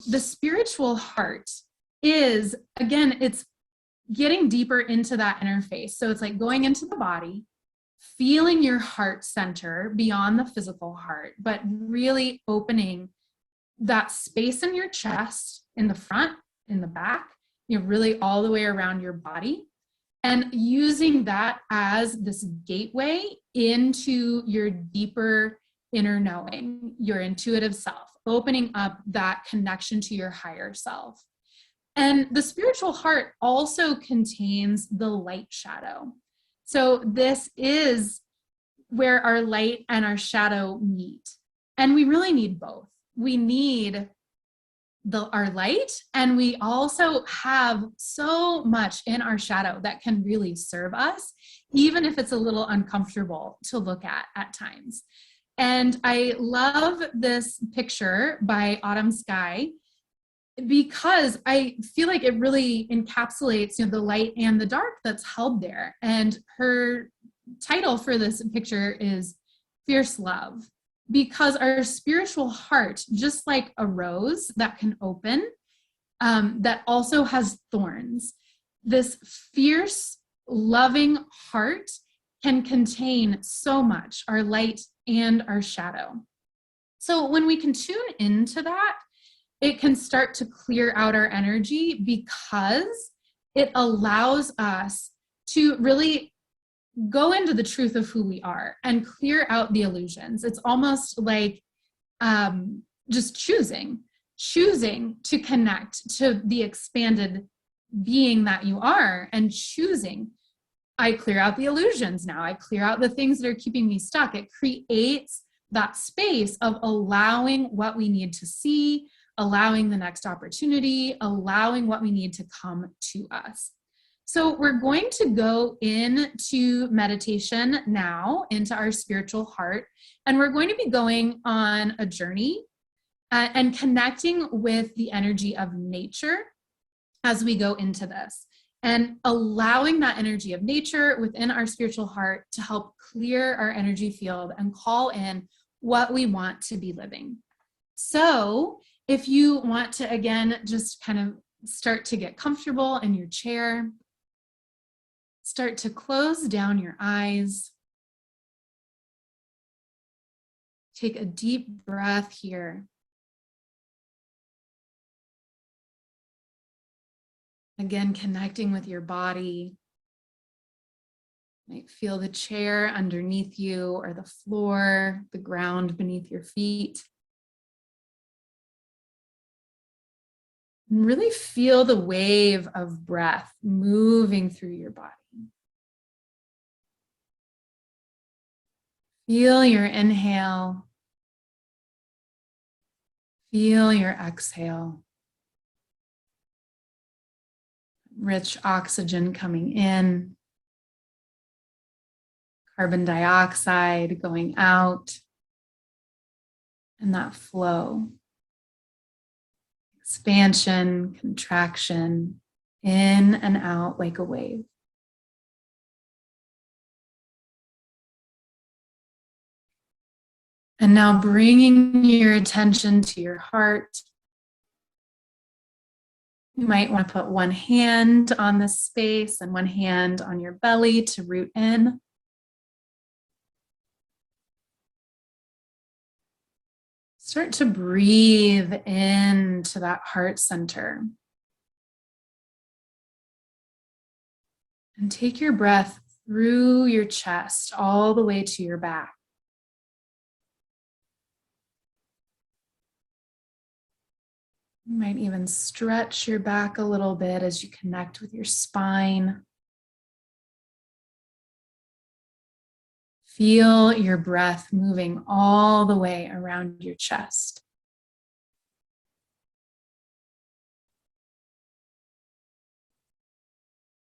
the spiritual heart is, again, it's getting deeper into that interface. So it's like going into the body, feeling your heart center beyond the physical heart, but really opening that space in your chest, in the front, in the back, really all the way around your body, and using that as this gateway into your deeper inner knowing, your intuitive self, opening up that connection to your higher self. And the spiritual heart also contains the light shadow. So this is where our light and our shadow meet. And we really need both. We need our light, and we also have so much in our shadow that can really serve us, even if it's a little uncomfortable to look at times. And I love this picture by Autumn Sky because I feel like it really encapsulates, the light and the dark that's held there. And her title for this picture is Fierce Love, because our spiritual heart, just like a rose that can open, that also has thorns, this fierce, loving heart can contain so much, our light and our shadow. So when we can tune into that, it can start to clear out our energy, because it allows us to really go into the truth of who we are and clear out the illusions. It's almost like just choosing to connect to the expanded being that you are, and choosing, I clear out the illusions now. I clear out the things that are keeping me stuck. It creates that space of allowing what we need to see, allowing the next opportunity, allowing what we need to come to us. So we're going to go into meditation now, into our spiritual heart, and we're going to be going on a journey and connecting with the energy of nature as we go into this, and allowing that energy of nature within our spiritual heart to help clear our energy field and call in what we want to be living. So if you want to, again, just kind of start to get comfortable in your chair, start to close down your eyes. Take a deep breath here. Again, connecting with your body. You might feel the chair underneath you, or the floor, the ground beneath your feet. And really feel the wave of breath moving through your body. Feel your inhale. Feel your exhale. Rich oxygen coming in. Carbon dioxide going out. And that flow. Expansion, contraction, in and out like a wave. And now bringing your attention to your heart. You might want to put one hand on this space and one hand on your belly to root in. Start to breathe into that heart center. And take your breath through your chest all the way to your back. You might even stretch your back a little bit as you connect with your spine. Feel your breath moving all the way around your chest.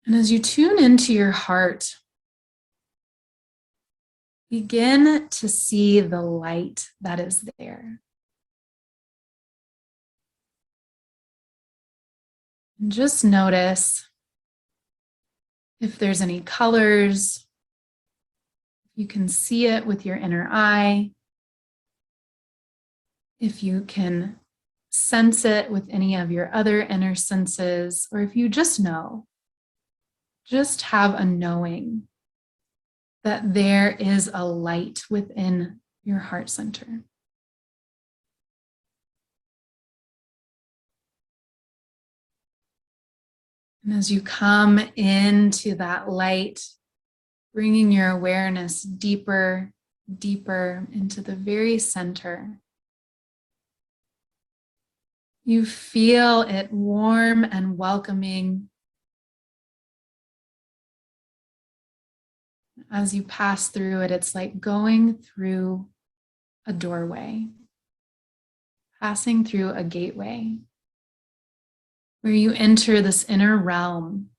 And as you tune into your heart, begin to see the light that is there. And just notice if there's any colors. You can see it with your inner eye. If you can sense it with any of your other inner senses, or if you just know, just have a knowing that there is a light within your heart center. And as you come into that light, bringing your awareness deeper, deeper into the very center, you feel it warm and welcoming. As you pass through it, it's like going through a doorway, passing through a gateway, where you enter this inner realm,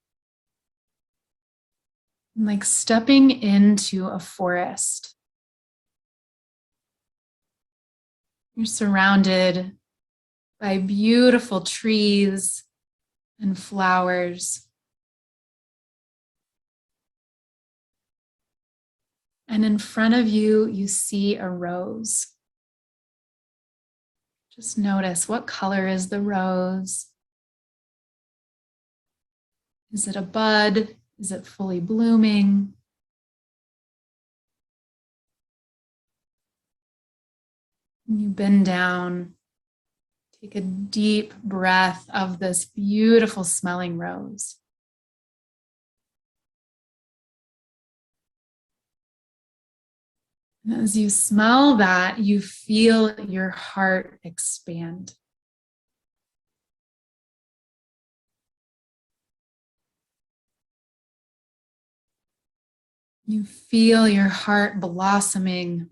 like stepping into a forest. You're surrounded by beautiful trees and flowers. And in front of you, you see a rose. Just notice, what color is the rose? Is it a bud? Is it fully blooming? And you bend down, take a deep breath of this beautiful smelling rose. And as you smell that, you feel your heart expand. You feel your heart blossoming,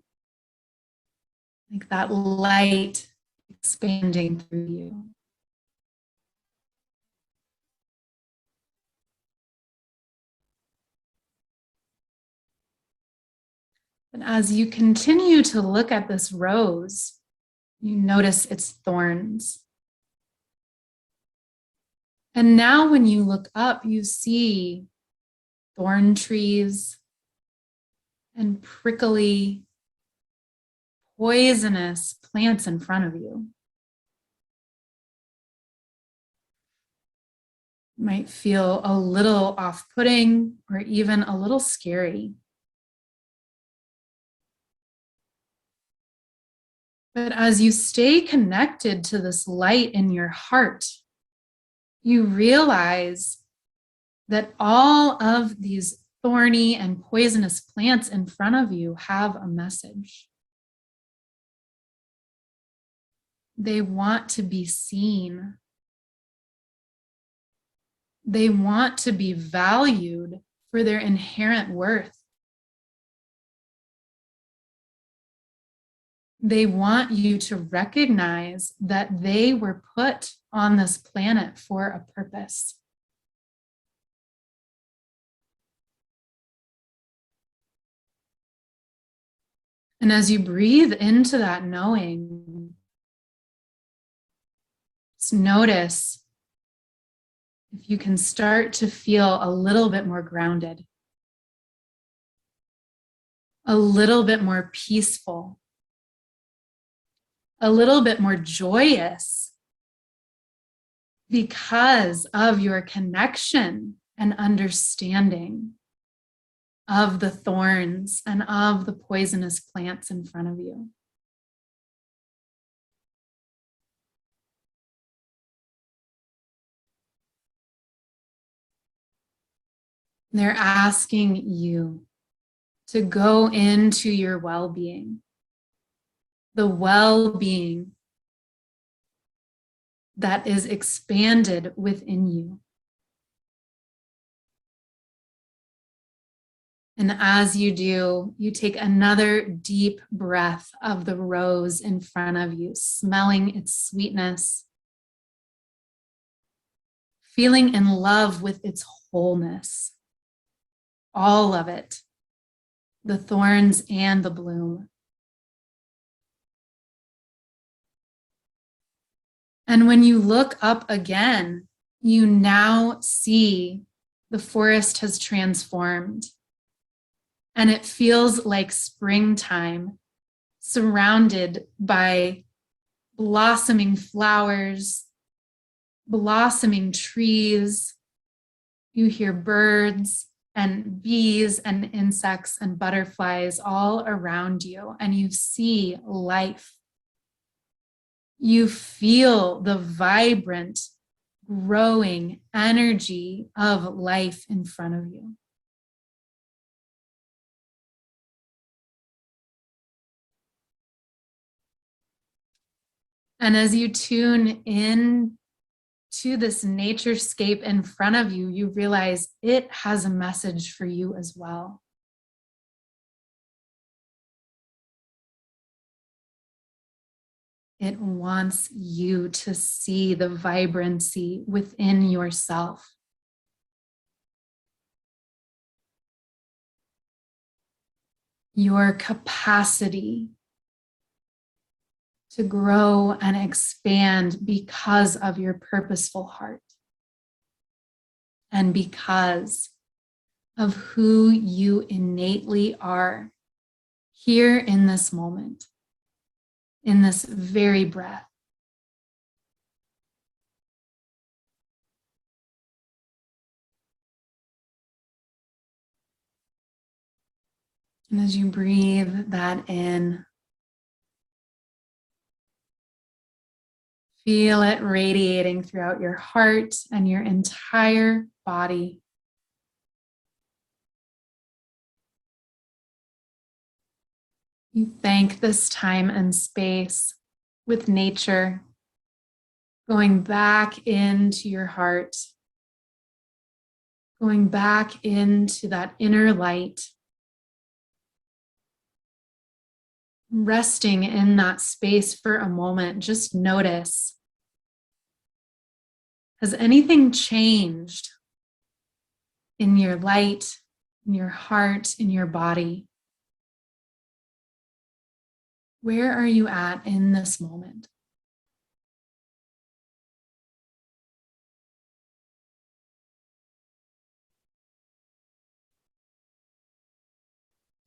like that light expanding through you. And as you continue to look at this rose, you notice its thorns. And now when you look up, you see thorn trees and prickly, poisonous plants in front of you. It might feel a little off-putting or even a little scary. But as you stay connected to this light in your heart, you realize that all of these thorny and poisonous plants in front of you have a message. They want to be seen. They want to be valued for their inherent worth. They want you to recognize that they were put on this planet for a purpose. And as you breathe into that knowing, just notice if you can start to feel a little bit more grounded, a little bit more peaceful, a little bit more joyous because of your connection and understanding of the thorns and of the poisonous plants in front of you. They're asking you to go into your well-being, the well-being that is expanded within you. And as you do, you take another deep breath of the rose in front of you, smelling its sweetness, feeling in love with its wholeness, all of it, the thorns and the bloom. And when you look up again, you now see the forest has transformed. And it feels like springtime, surrounded by blossoming flowers, blossoming trees. You hear birds and bees and insects and butterflies all around you, and you see life. You feel the vibrant, growing energy of life in front of you. And as you tune in to this naturescape in front of you, you realize it has a message for you as well. It wants you to see the vibrancy within yourself. Your capacity to grow and expand because of your purposeful heart and because of who you innately are here in this moment, in this very breath. And as you breathe that in, feel it radiating throughout your heart and your entire body. You thank this time and space with nature, going back into your heart, going back into that inner light, resting in that space for a moment. Just notice, has anything changed in your light, in your heart, in your body? Where are you at in this moment?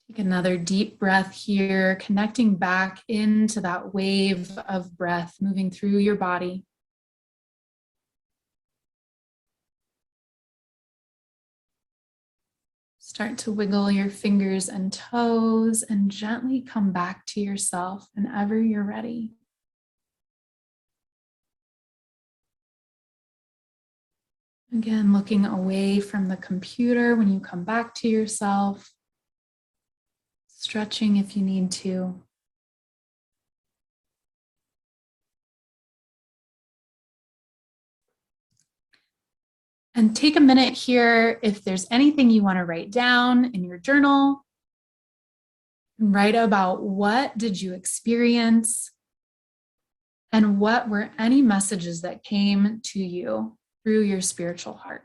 Take another deep breath here, connecting back into that wave of breath moving through your body. Start to wiggle your fingers and toes and gently come back to yourself whenever you're ready. Again, looking away from the computer when you come back to yourself, stretching if you need to. And take a minute here if there's anything you want to write down in your journal. Write about what did you experience and what were any messages that came to you through your spiritual heart.